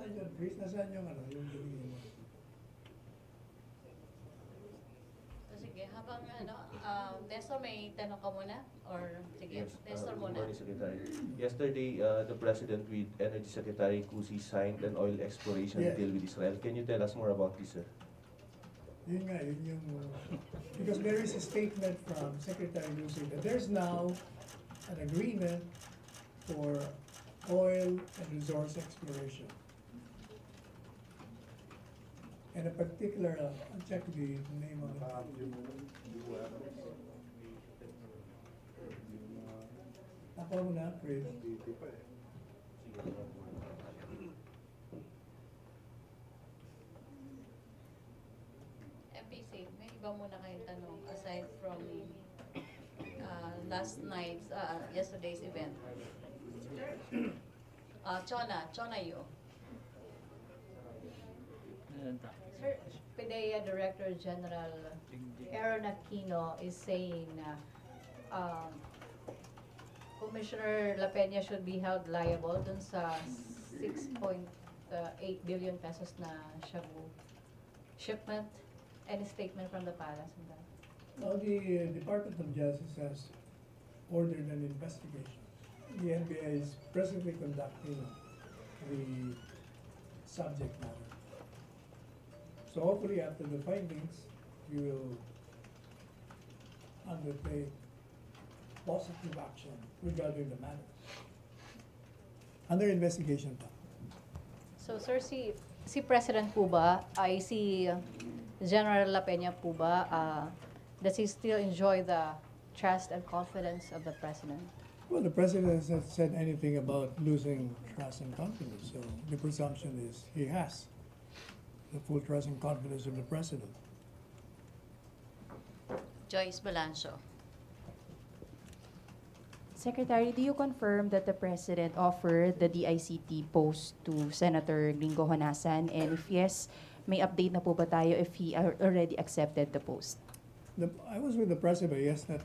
Nasaan yun, Chris? Nasaan yung ano, yung binigyan mo? Sige, habang Nestor, may tanong ka muna? Or, sige, Yes, Nestor good muna. morning, Secretary. Yesterday, the President with Energy Secretary Kusi signed an oil exploration deal with Israel. Can you tell us more about this, sir? Yun nga, yun yung... because there is a statement from Secretary Kusi that there's now an agreement for oil and resource exploration. And a particular, I'll check the name of it. Ako mo na, Chris. MPC, may iba muna kayong tanong aside from last night's, yesterday's event. Chona Yu. Sir, PDEA Director General Aaron Aquino is saying na Commissioner La Peña should be held liable dun sa 6.8 billion pesos na shabu shipment. Any statement from the palace on that? Now, the Department of Justice has ordered an investigation. The NBI is presently conducting the subject matter. So hopefully after the findings, we will undertake positive action regarding the matter. Under investigation pa. So sir, si President po ba, ay si General La Peña po ba, does he still enjoy the trust and confidence of the President? Well, the President hasn't said anything about losing trust and confidence, so the presumption is he has the full trust and confidence of the President. Joyce Balancio. Secretary, do you confirm that the President offered the DICT post to Senator Gringo Honasan? And if yes, may update na po ba tayo if he already accepted the post? I was with the President, but he has not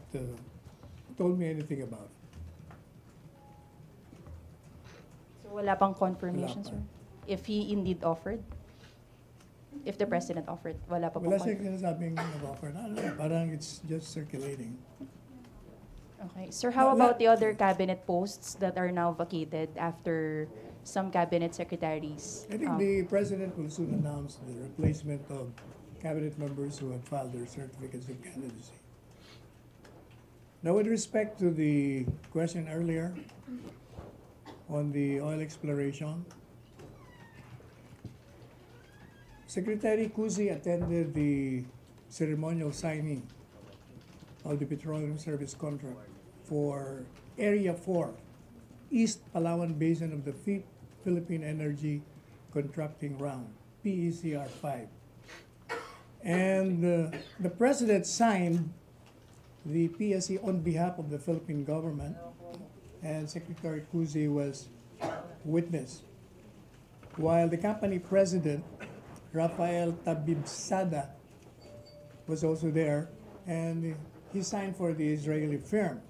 told me anything about it. So wala pang confirmation, Wala pa. sir? If he indeed offered? If the President offered, wala pa Wala pong siya sinasabing nag-offer na, parang it's just circulating. Okay. Sir, how No, about the other cabinet posts that are now vacated after some cabinet secretaries? I think the President will soon announce the replacement of cabinet members who have filed their certificates of candidacy. Now, with respect to the question earlier on the oil exploration, Secretary Kusi attended the ceremonial signing of the Petroleum Service contract for Area 4, East Palawan Basin of the Philippine Energy Contracting Round, PECR 5. And the President signed the PSC on behalf of the Philippine government, and Secretary Kusi was witness. While the company president, Rafael Tabibsada, was also there, and he signed for the Israeli firm.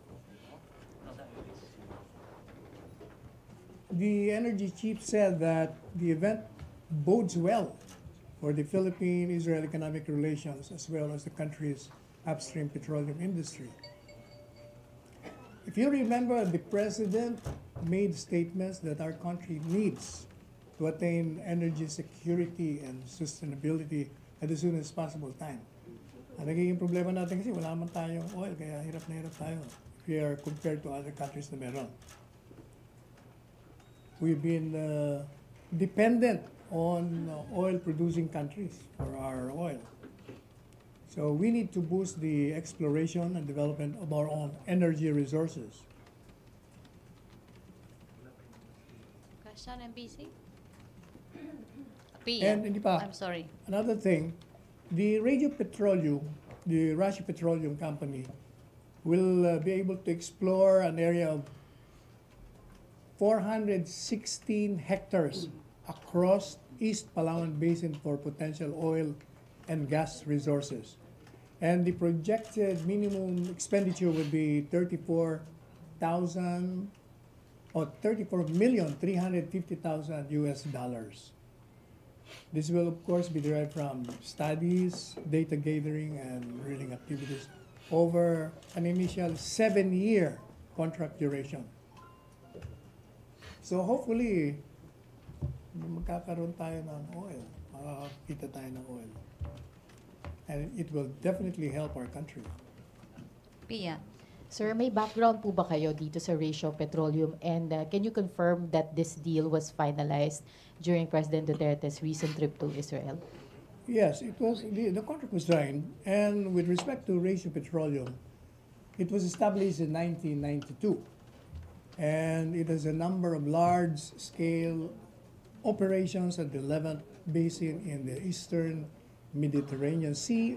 The energy chief said that the event bodes well for the Philippine-Israel economic relations as well as the country's upstream petroleum industry. If you remember, the President made statements that our country needs to attain energy security and sustainability at the soonest possible time. Ang nagiging problema natin kasi wala man tayong oil, kaya hirap na hirap tayo if we are compared to other countries na meron. We've been dependent on oil-producing countries for our oil. So we need to boost the exploration and development of our own energy resources. Question, MPC? And hindi pa. I'm sorry. Another thing, the Radio Petroleum, the Russian Petroleum Company, will be able to explore an area of 416 hectares across East Palawan Basin for potential oil and gas resources. And the projected minimum expenditure would be 34,350,000 US dollars. This will, of course, be derived from studies, data gathering, and drilling activities over an initial 7-year contract duration. So hopefully, magkakaroon tayo ng oil, makakakita tayo ng oil. And it will definitely help our country. Pia. Sir, may background po ba kayo dito sa Ratio Petroleum, and can you confirm that this deal was finalized during President Duterte's recent trip to Israel? Yes, it was. The contract was signed, and with respect to Ratio Petroleum, it was established in 1992, and it has a number of large-scale operations at the Levant Basin in the eastern Mediterranean Sea,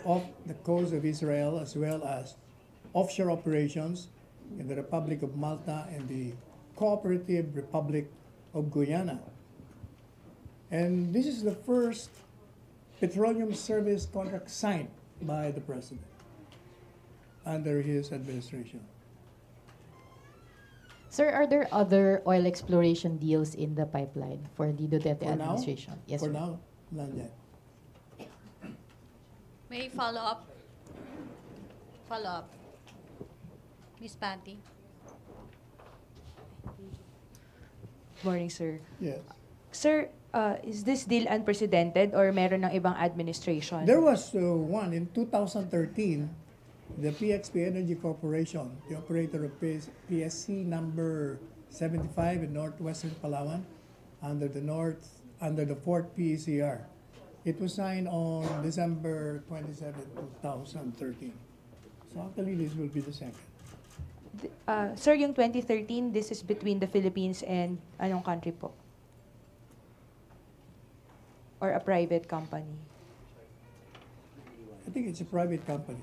off the coast of Israel, as well as offshore operations in the Republic of Malta and the Cooperative Republic of Guyana. And this is the first petroleum service contract signed by the President under his administration. Sir, are there other oil exploration deals in the pipeline for the Duterte For now? administration? Yes, For sir. now, none yet. May follow-up? Follow-up. Miss Patty. Morning, sir. Yes. Sir, is this deal unprecedented or meron ng ibang administration? There was one in 2013, the PXP Energy Corporation, the operator of PSC number 75 in northwestern Palawan, under the 4th PECR. It was signed on December 27, 2013. So actually, this will be the second. Sir, yung 2013, this is between the Philippines and anong country po? Or a private company? I think it's a private company.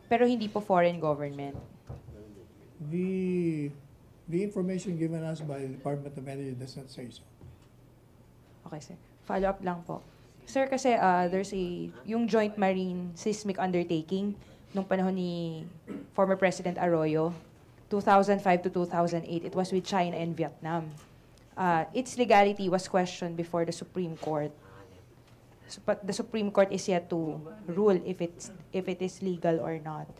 Pero hindi po foreign government. The information given us by the Department of Energy does not say so. Okay, sir. Follow-up lang po. Sir, kasi there's yung Joint Marine Seismic Undertaking nung panahon ni former President Arroyo, 2005 to 2008, it was with China and Vietnam. Its legality was questioned before the Supreme Court. But the Supreme Court is yet to rule if it is legal or not.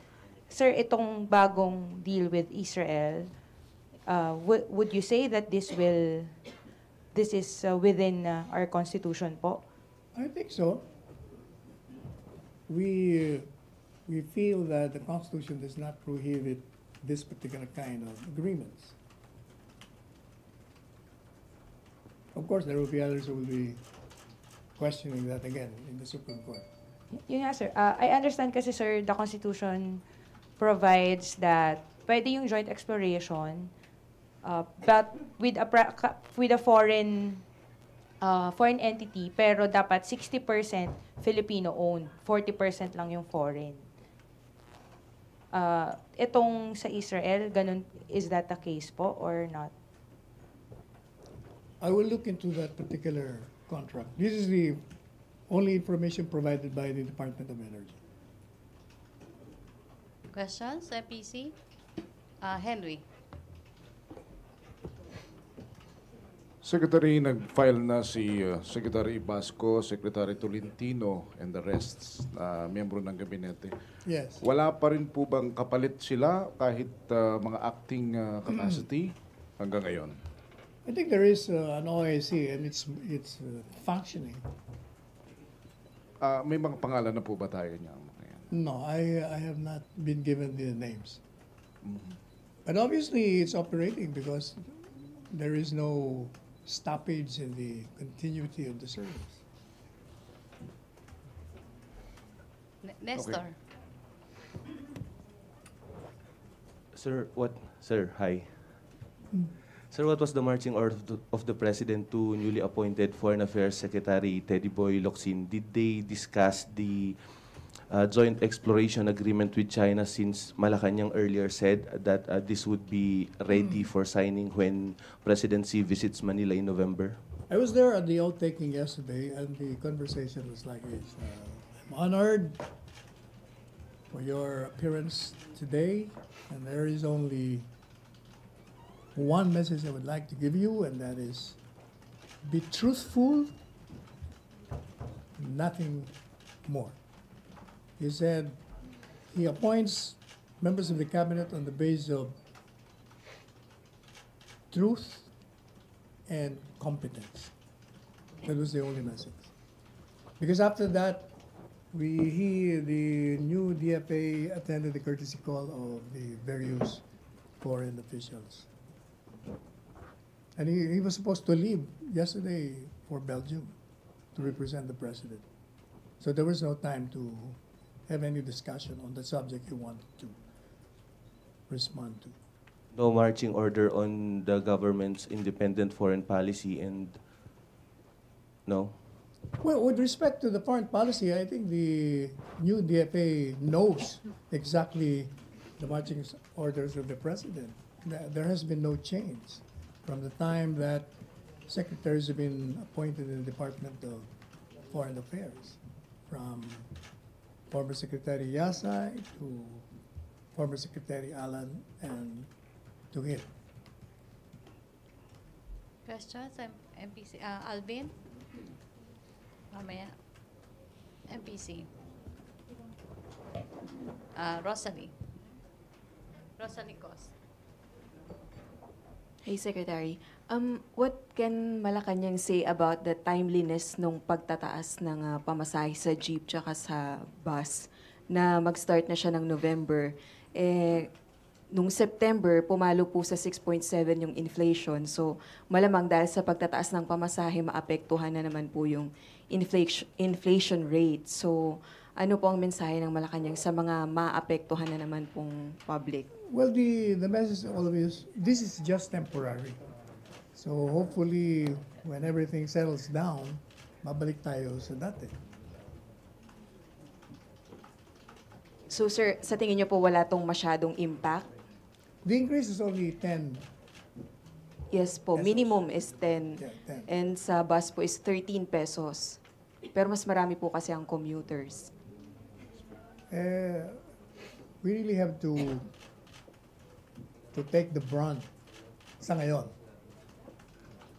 Sir, itong bagong deal with Israel, would you say that this is within our constitution po? I think so. We feel that the Constitution does not prohibit this particular kind of agreements. Of course, there will be others who will be questioning that again in the Supreme Court. Yun nga, sir. I understand kasi, sir, the Constitution provides that pwede yung joint exploration, but with a foreign entity, pero dapat 60% Filipino-owned, 40% lang yung foreign. Itong sa Israel, ganun, is that the case po or not? I will look into that particular contract. This is the only information provided by the Department of Energy. Questions, MPC? Henry. Secretary, nag-file na si Secretary Basco, Secretary Tolentino, and the rest, miyembro ng gabinete. Yes. Wala pa rin po bang kapalit sila kahit mga acting capacity hanggang ngayon? I think there is an OIC and it's functioning. May mga pangalan na po ba tayo niya? No, I have not been given the names. But obviously, it's operating because there is no stoppage in the continuity of the service. Nestor. Sir, hi. Sir, what was the marching order of the President to newly appointed Foreign Affairs Secretary Teddy Boy Locsin? Did they discuss the joint exploration agreement with China, since Malacanang earlier said that this would be ready for signing when Presidency visits Manila in November? I was there at the oath-taking yesterday, and the conversation was like this. I'm honored for your appearance today, and there is only one message I would like to give you, and that is be truthful, nothing more. He said he appoints members of the cabinet on the basis of truth and competence. That was the only message. Because after that, the new DFA attended the courtesy call of the various foreign officials. And he was supposed to leave yesterday for Belgium to represent the president. So there was no time to have any discussion on the subject he wanted to respond to. No marching order on the government's independent foreign policy and no? Well, with respect to the foreign policy, I think the new DFA knows exactly the marching orders of the president. There has been no change from the time that secretaries have been appointed in the Department of Foreign Affairs, from former Secretary Yasay to former Secretary Alan and to him. Questions? MPC, Alvin? Mamaya. MPC. Rosalie. Rosalie Cos. Hey, Secretary. What can Malacanang say about the timeliness nung pagtataas ng pamasahe sa jeep tsaka sa bus na mag-start na siya ng November? Nung September, pumalo po sa 6.7 yung inflation. So, malamang dahil sa pagtataas ng pamasahe, maapektuhan na naman po yung inflation rate. So, ano po ang mensahe ng Malacanang sa mga maapektuhan na naman pong public? Well, the message to all of you is this is just temporary. So hopefully, when everything settles down, mabalik tayo sa dati. So, sir, sa tingin niyo po wala tong masyadong impact? The increase is only 10. Yes po, Pesos. minimum is 10. Yeah, 10. And sa bus po is 13 pesos. Pero mas marami po kasi ang commuters. We really have to take the brunt sa ngayon.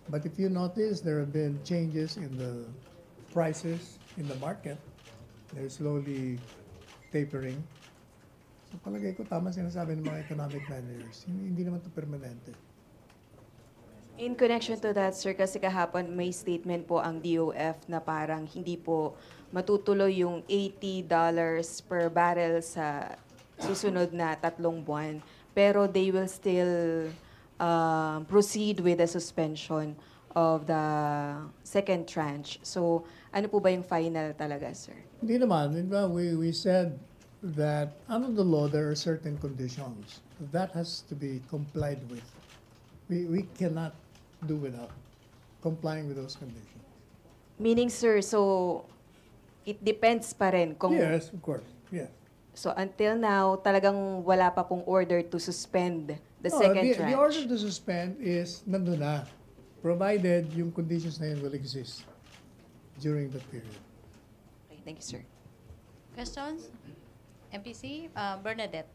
But if you notice, there have been changes in the prices in the market. They're slowly tapering. So palagay ko tama sinasabi ng mga economic managers. Hindi naman ito permanente. In connection to that, sir, kasi kahapon may statement po ang DOF na parang hindi po matutuloy yung $80 per barrel sa susunod na 3 buwan. Pero they will still proceed with the suspension of the second tranche. So, ano po ba yung final talaga, sir? Hindi naman. We said that under the law, there are certain conditions. That has to be complied with. We cannot do without complying with those conditions. Meaning, sir, so it depends pa rin kung... Yes, of course. Yes. So, until now, talagang wala pa pong order to suspend the second tranche. The order to suspend is nandun na, provided yung conditions na yun will exist during the period. Okay, thank you, sir. Questions? MPC, Bernadette.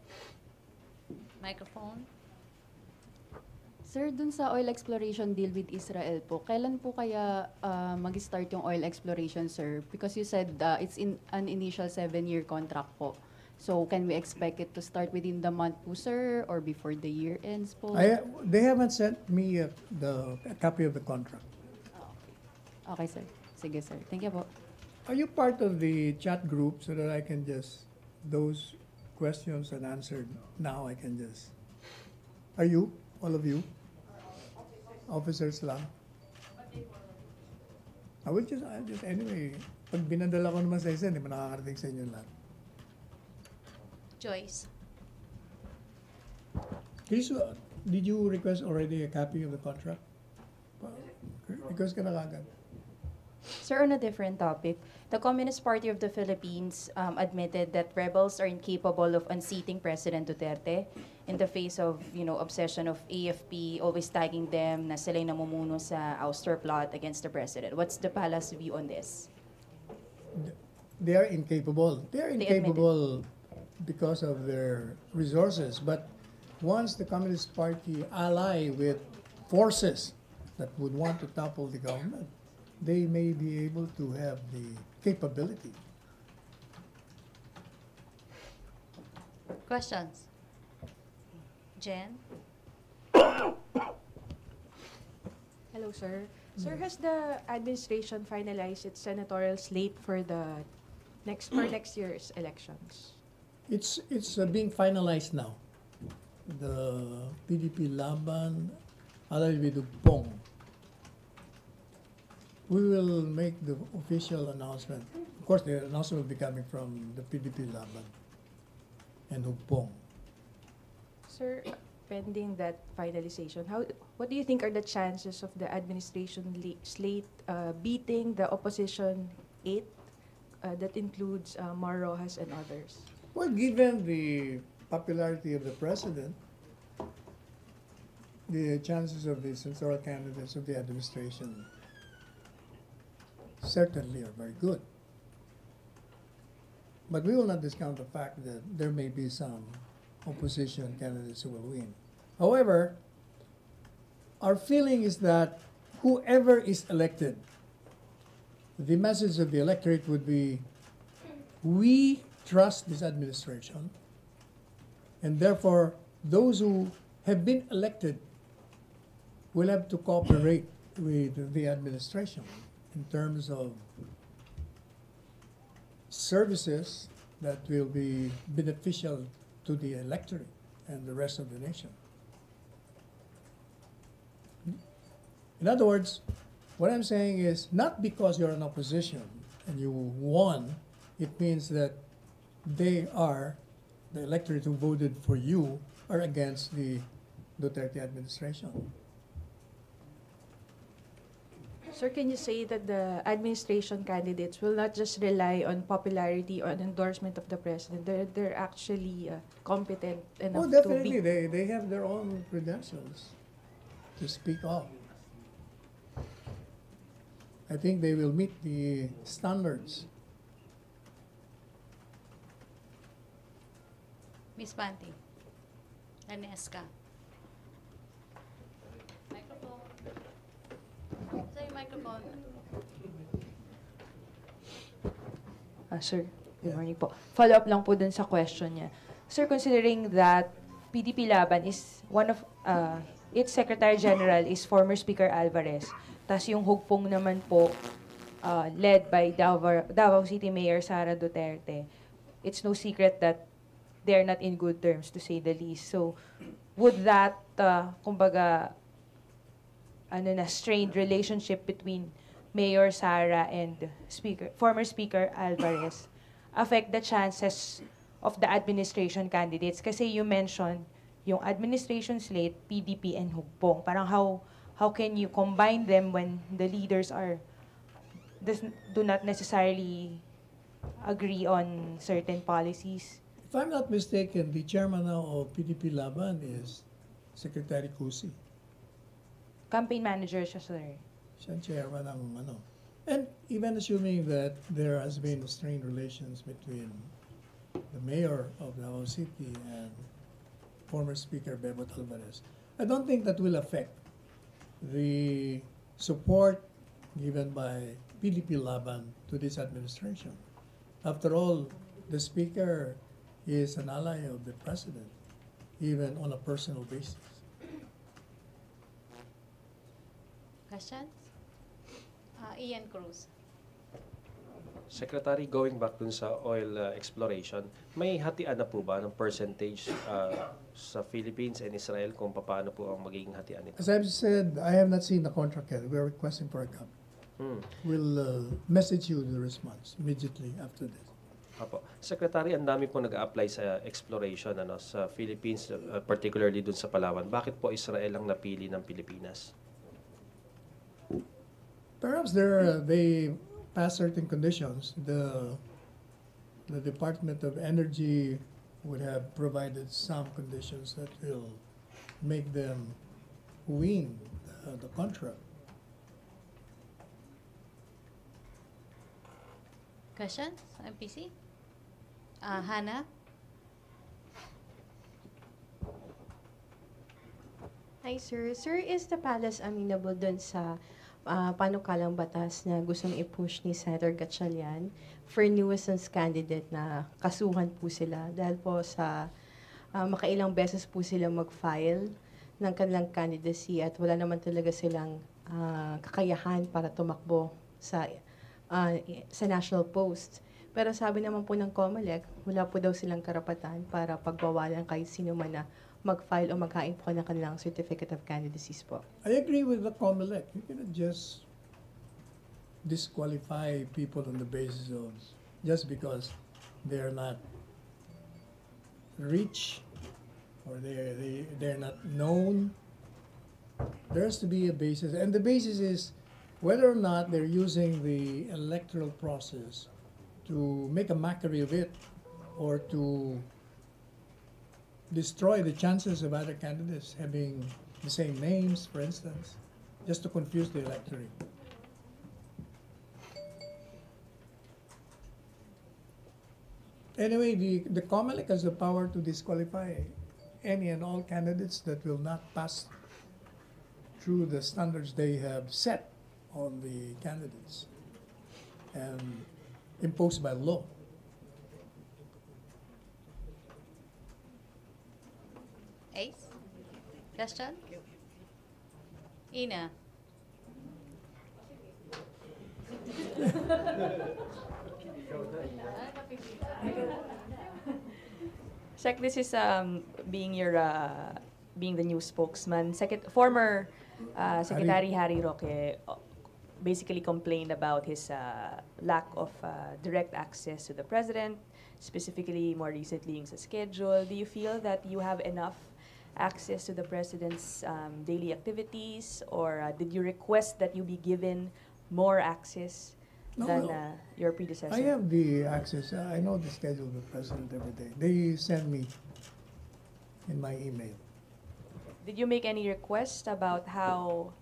Microphone. Sir, dun sa oil exploration deal with Israel po, kailan po kaya mag-start yung oil exploration, sir? Because you said it's in an initial 7-year contract po. So, can we expect it to start within the month po, sir, or before the year ends po? They haven't sent me a copy of the contract. Okay, sir. Sige, sir. Thank you po. Are you part of the chat group so that I can just, those questions and answered now, I can just, are you, all of you? Officers lang? I will just, anyway, pag binadala ko naman sa isa, hindi mo nakakarating sa inyo lahat. Joyce. Did you request already a copy of the contract? Request ka na kagad. Sir, on a different topic, the Communist Party of the Philippines admitted that rebels are incapable of unseating President Duterte in the face of, obsession of AFP, always tagging them na sila yung namumuno sa ouster plot against the president. What's the palace view on this? They are incapable. They are incapable because of their resources. But once the Communist Party ally with forces that would want to topple the government, they may be able to have the capability. Questions? Jen? Hello, sir. Sir, has the administration finalized its senatorial slate for the next year's elections? It's being finalized now. The PDP Laban, allied with Pong. We will make the official announcement. Of course, the announcement will be coming from the PDP Laban and Hugpong. Sir, pending that finalization, what do you think are the chances of the administration slate beating the opposition 8 that includes Mar Rojas and others? Well, given the popularity of the president, the chances of the senatorial candidates of the administration certainly are very good. But we will not discount the fact that there may be some opposition candidates who will win. However, our feeling is that whoever is elected, the message of the electorate would be, we trust this administration, and therefore those who have been elected will have to cooperate with the administration in terms of services that will be beneficial to the electorate and the rest of the nation. In other words, what I'm saying is not because you're an opposition and you won, it means that the electorate who voted for you are against the Duterte administration. Sir, can you say that the administration candidates will not just rely on popularity or an endorsement of the president? They're actually competent enough Oh, to definitely. be... They have their own credentials to speak of. I think they will meet the standards. Miss Panty? Aneska? Microphone. Sa yung microphone. Sir, good morning po. Follow up lang po dun sa question niya. Sir, considering that PDP Laban is one of, its Secretary General is former Speaker Alvarez, tas yung hugpong naman po led by Davao City Mayor Sara Duterte, it's no secret that they're not in good terms, to say the least. So, would that, kumbaga, strained relationship between Mayor Sara and former Speaker Alvarez affect the chances of the administration candidates? Kasi you mentioned yung administration slate, PDP and Hugpong. Parang how can you combine them when the leaders do not necessarily agree on certain policies? If I'm not mistaken, the chairman now of PDP Laban is Secretary Cusi. Campaign manager siya, sir. Siya ang chairman ng ano. And even assuming that there has been strained relations between the mayor of Davao City and former Speaker Bebot Alvarez, I don't think that will affect the support given by PDP Laban to this administration. After all, the Speaker is an ally of the President, even on a personal basis. Questions? Ian Cruz. Secretary, going back dun sa oil exploration, may hatian na po ba ng percentage sa Philippines and Israel kung paano po ang magiging hatian nito? As I've said, I have not seen the contract yet. We are requesting for a copy. We'll message you the response immediately after this. Apo. Secretary, ang dami po nag-a-apply sa exploration sa Philippines, particularly dun sa Palawan. Bakit po Israel ang napili ng Pilipinas? Perhaps they pass certain conditions. The Department of Energy would have provided some conditions that will make them win the contract. Questions? MPC? Hannah? Hi, sir. Sir, is the palace amenable dun sa panukalang batas na gustong i-push ni Senator Gatchalian for nuisance candidate na kasuhan po sila dahil po sa makailang beses po sila mag-file ng kanilang candidacy at wala naman talaga silang kakayahan para tumakbo sa national post. Pero sabi naman po ng COMELEC, wala po daw silang karapatan para pagbawalan kahit sino man na mag-file o maghain po ng kanilang certificate of candidacies po. I agree with the COMELEC. You cannot just disqualify people on the basis of just because they're not rich or they're not known. There has to be a basis, and the basis is whether or not they're using the electoral process to make a mockery of it or to destroy the chances of other candidates having the same names, for instance, just to confuse the electorate. Anyway, the COMELEC has the power to disqualify any and all candidates that will not pass through the standards they have set on the candidates and imposed by law. Ace? Question? Ina? Sec, this is being your being the new spokesman. Former Secretary Harry Roque basically complained about his lack of direct access to the president, specifically more recently yung sa schedule. Do you feel that you have enough access to the president's daily activities, or did you request that you be given more access than your predecessor? I have the access. I know the schedule of the president every day. They send me in my email. Did you make any requests about how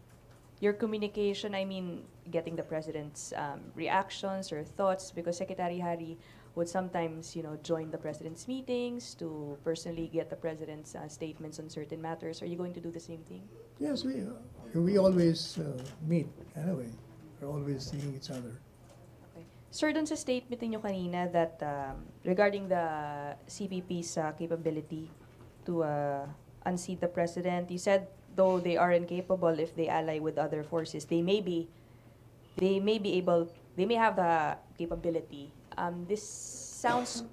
your communication, I mean, getting the president's reactions or thoughts? Because Secretary Harry would sometimes, join the president's meetings to personally get the president's statements on certain matters. Are you going to do the same thing? Yes, we always meet anyway. We're always seeing each other. Okay. Sir, dun sa statement niyo kanina that regarding the CPP's capability to unseat the president, you said though they are incapable if they ally with other forces, they may have the capability. This sounds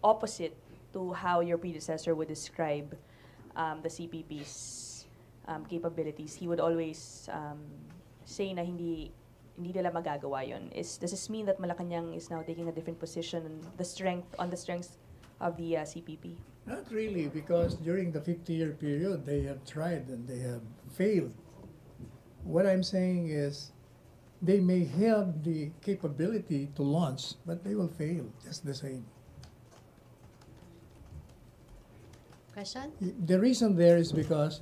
opposite to how your predecessor would describe the CPP's capabilities. He would always say na hindi nila magagawa yun. Does this mean that Malacanang is now taking a different position on the strength of the CPP? Not really, because during the 50-year period, they have tried and they have failed. What I'm saying is, they may have the capability to launch, but they will fail just the same. Question? The reason there is because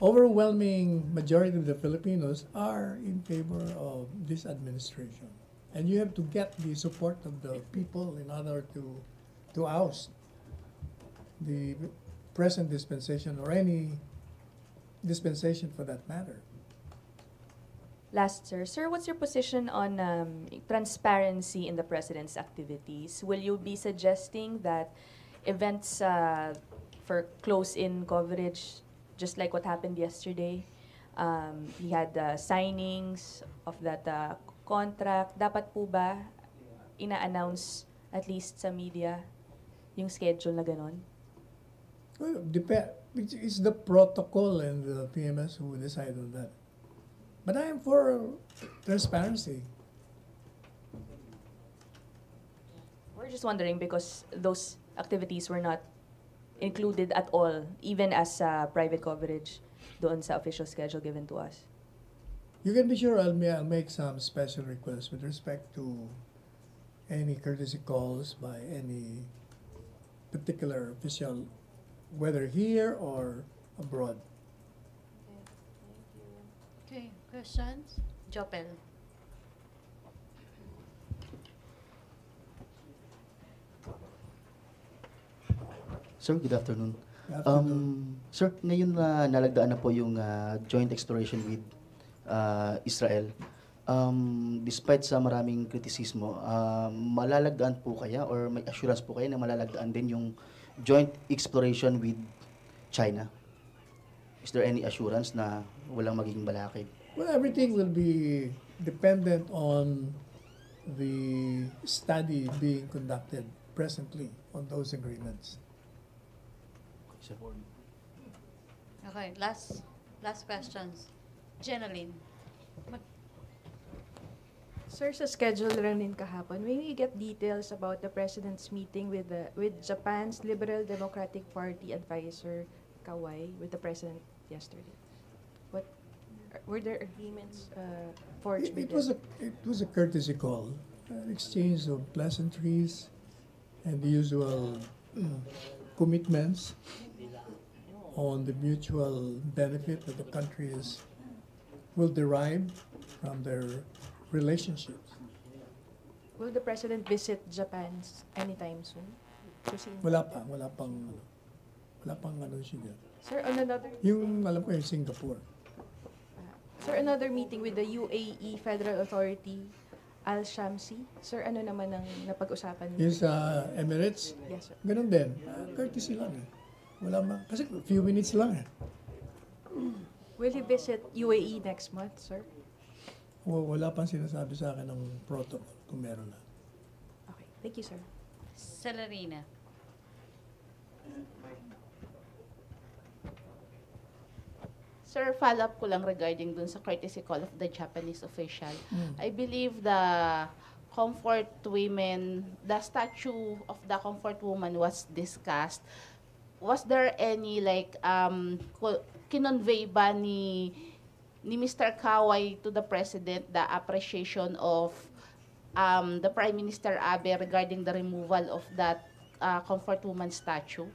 overwhelming majority of the Filipinos are in favor of this administration. And you have to get the support of the people in order to oust the present dispensation or any dispensation for that matter. Last, sir. Sir, what's your position on transparency in the president's activities? Will you be suggesting that events for close-in coverage, just like what happened yesterday, he had signings of that contract, dapat po ba ina-announce at least sa media yung schedule na ganon? Well, it's the protocol and the PMS who decide on that. But I am for transparency. We're just wondering because those activities were not included at all, even as private coverage doon sa official schedule given to us. You can be sure I'll make some special requests with respect to any courtesy calls by any particular official, whether here or abroad. Okay, questions? Jopel. Sir, good afternoon. Good afternoon. Sir, ngayon na nalagdaan na po yung joint exploration with Israel, despite sa maraming kritisismo, malalagdaan po kaya or may assurance po kaya na malalagdaan din yung joint exploration with China? Is there any assurance na walang magiging balakid? Well, everything will be dependent on the study being conducted presently on those agreements. Sir. Okay, last questions. Jeneline. Sir, sa schedule lang din kahapon, may we get details about the President's meeting with Japan's Liberal Democratic Party advisor, Kawai, with the President yesterday? Were there agreements forged with them? It was a courtesy call, an exchange of pleasantries and the usual commitments on the mutual benefit that the countries will derive from their relationships. Will the President visit Japan anytime soon? Wala pang ano siya. Sir, on another... Yung alam ko yung Singapore. Sir, another meeting with the UAE Federal Authority, Al-Shamsi. Sir, ano naman ang napag-usapan niyo? Yung sa Emirates? Yes, sir. Ganun din. Courtesy lang eh. Wala man. Kasi few minutes lang eh. Will he visit UAE next month, sir? Wala pang sinasabi sa akin ng protocol kung meron na. Okay. Thank you, sir. Celerina. Sir, follow-up ko lang regarding dun sa courtesy call of the Japanese official. I believe the comfort women, the statue of the comfort woman was discussed. Was there any kinonvey ba ni Mr. Kawai to the President the appreciation of the Prime Minister Abe regarding the removal of that comfort woman statue?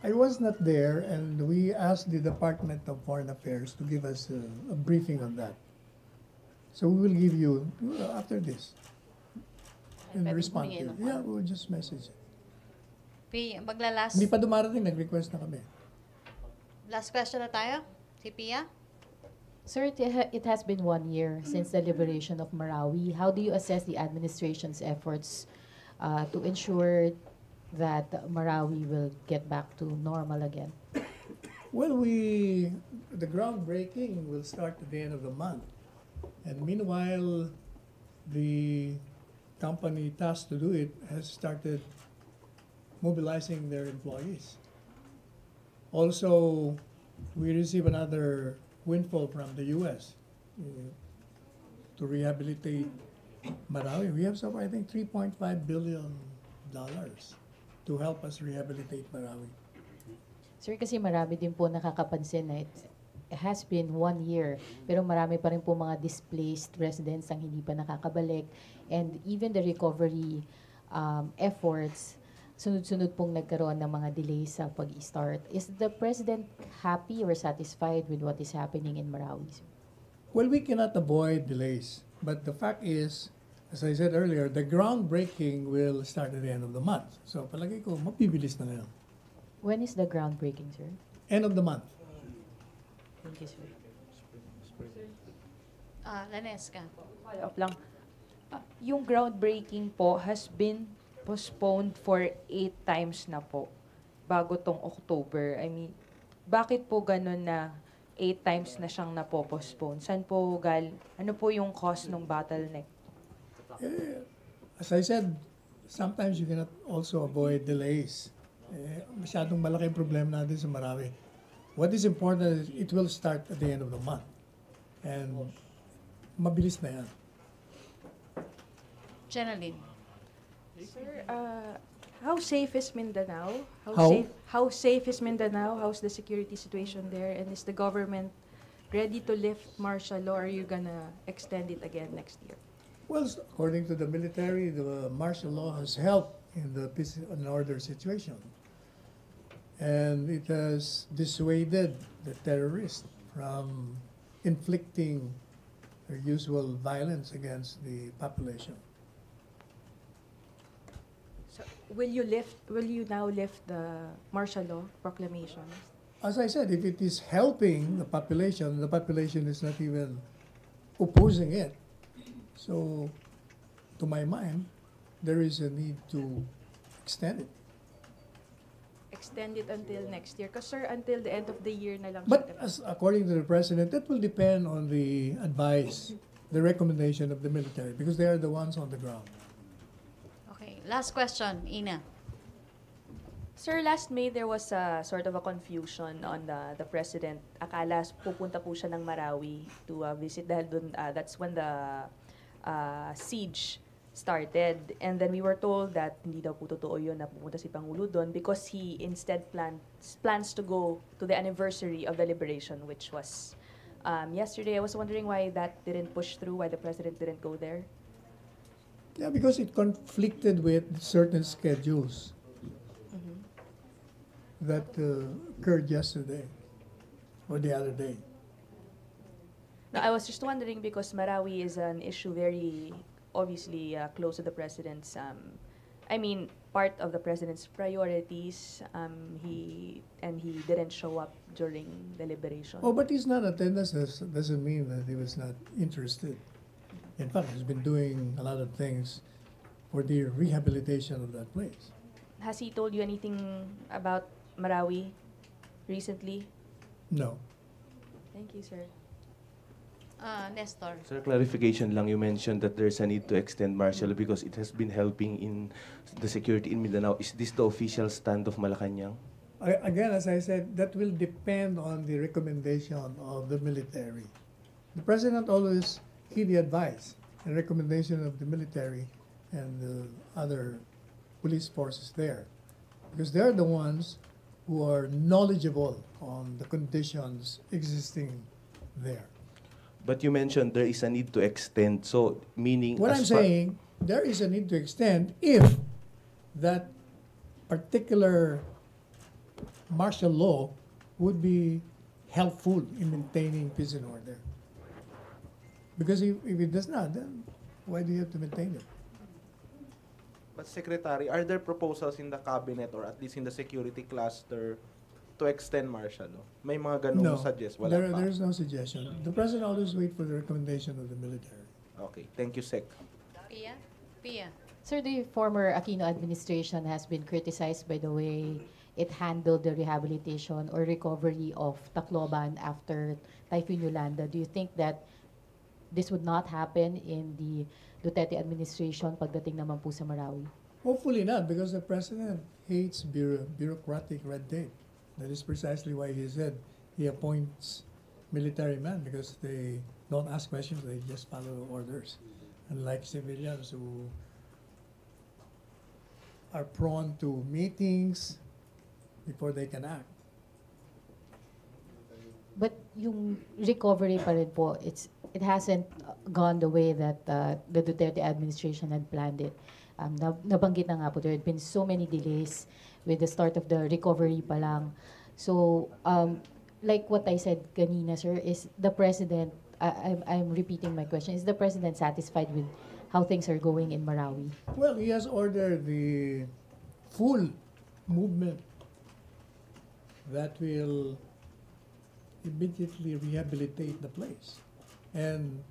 I was not there, and we asked the Department of Foreign Affairs to give us a briefing on that. So we will give you after this and respond to you. Yeah, we'll just message it. Maglalas. Hindi pa dumarating, nag-request na kami. Last question na tayo. Si Pia? Sir, it has been 1 year since the liberation of Marawi. How do you assess the administration's efforts to ensure that Marawi will get back to normal again? Well, the groundbreaking will start at the end of the month. And meanwhile, the company tasked to do it has started mobilizing their employees. Also, we receive another windfall from the U.S. To rehabilitate Marawi. We have I think, $3.5 billion to help us rehabilitate Marawi. Sir, kasi marami din po nakakapansin na it has been 1 year, pero marami pa rin po mga displaced residents ang hindi pa nakakabalik. And even the recovery efforts, sunod-sunod pong nagkaroon ng mga delays sa pag-start. Is the President happy or satisfied with what is happening in Marawi, sir? Well, we cannot avoid delays. But the fact is, as I said earlier, the groundbreaking will start at the end of the month. So palagi ko, mabibilis na ngayon. When is the groundbreaking, sir? End of the month. Thank you, sir. Lanesca. Follow-up lang. Yung groundbreaking po has been postponed for 8 times na po bago tong October. I mean, bakit po ganun na 8 times na siyang napopostpone? Saan po ano po yung cause ng bottleneck? As I said, sometimes you cannot also avoid delays. Masyadong malaking problema natin sa Marawi. What is important is it will start at the end of the month. And mabilis na yan. Jeneline. Sir, how safe is Mindanao? How? How safe is Mindanao? How's the security situation there? And is the government ready to lift martial law? Or are you gonna extend it again next year? Well, according to the military, the martial law has helped in the peace and order situation. And it has dissuaded the terrorists from inflicting their usual violence against the population. So, will you now lift the martial law proclamation? As I said, if it is helping the population is not even opposing it. So, to my mind, there is a need to extend it. Extend it until next year? Because, sir, until the end of the year na lang. But siya. as according to the president, that will depend on the advice, the recommendation of the military, because they are the ones on the ground. Okay, last question, Ina. Sir, last May, there was a sort of a confusion on the president. Akala pupunta po siya ng Marawi to visit dahil dun, that's when the siege started. And then we were told that hindi daw po totoo yun na pupunta si Pangulo doon because he instead plans to go to the anniversary of the liberation, which was yesterday. I was wondering why that didn't push through, why the president didn't go there. Yeah, because it conflicted with certain schedules that occurred yesterday or the other day. No, I was just wondering because Marawi is an issue very obviously close to the president's, part of the president's priorities. He didn't show up during the liberation. Oh, but he's not attendance doesn't mean that he was not interested. In fact, he's been doing a lot of things for the rehabilitation of that place. Has he told you anything about Marawi recently? No. Thank you, sir. Nestor. Sir, clarification lang, you mentioned that there's a need to extend martial law because it has been helping in the security in Mindanao. Is this the official stand of Malacanang? Again, as I said, that will depend on the recommendation of the military. The president always heed the advice and recommendation of the military and the other police forces there, because they're the ones who are knowledgeable on the conditions existing there. But you mentioned there is a need to extend, so meaning... What I'm saying, there is a need to extend if that particular martial law would be helpful in maintaining peace and order. Because if it does not, then why do you have to maintain it? But Secretary, are there proposals in the cabinet or at least in the security cluster to extend martial law? May mga ganung suggest? Wala pa. There is no suggestion. The president always wait for the recommendation of the military. Okay, thank you, Sec. Pia. Sir, the former Aquino administration has been criticized by the way it handled the rehabilitation or recovery of Tacloban after Typhoon Yolanda. Do you think that this would not happen in the Duterte administration pagdating naman po sa Marawi? Hopefully not, because the president hates bureaucratic red tape. That is precisely why he said he appoints military men, because they don't ask questions, they just follow orders. Unlike civilians who are prone to meetings before they can act. But yung recovery pa rin po, it hasn't gone the way that the Duterte administration had planned it. Nabanggit na nga po, there had been so many delays with the start of the recovery pa lang. So, like what I said kanina, sir, is the president, I'm repeating my question, is the president satisfied with how things are going in Marawi? Well, he has ordered the full movement that will immediately rehabilitate the place. And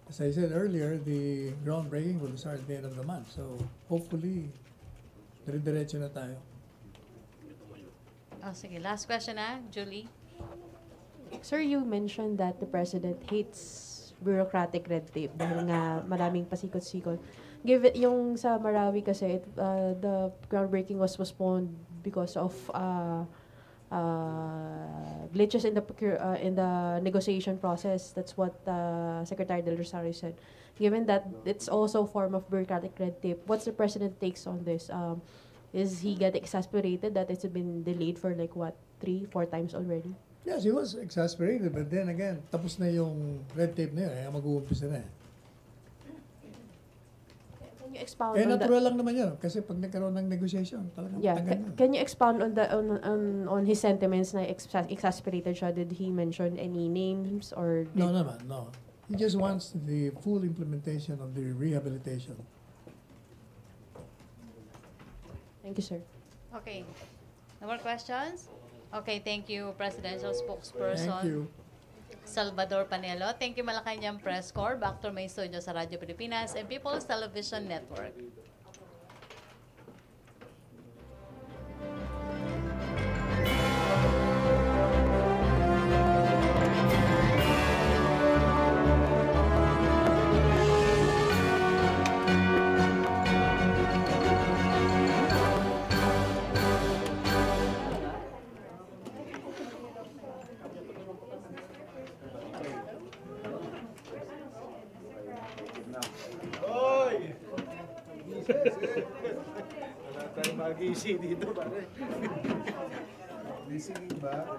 as I said earlier, the groundbreaking will start at the end of the month. So hopefully, dire-diretso na tayo. Oh, sige. Last question Julie. Sir, you mentioned that the president hates bureaucratic red tape dahil nga maraming pasikot-sikot. Given yung sa Marawi kasi, the groundbreaking was postponed because of glitches in the negotiation process. That's what Secretary Del Rosario said. Given that it's also a form of bureaucratic red tape, what's the president takes on this? Is he get exasperated that it's been delayed for 3-4 times already? Yes, he was exasperated, but then again, tapos na yung red tape na yun, kaya mag-uumpisa na eh. Can you expound Eh, on natural lang naman yun, kasi pag nagkaroon ng negotiation, talagang tagal na. Can you expound on his sentiments na exasperated siya? Did he mention any names or? No. He just wants the full implementation of the rehabilitation. Thank you, sir. Okay. No more questions? Okay, thank you, Presidential Spokesperson. Thank you. Salvador Panelo. Thank you, Malacanang Press Corps. Back to my studio sa Radyo Pilipinas and People's Television Network. Wala tayong mag-easy dito, pare. Listening ba?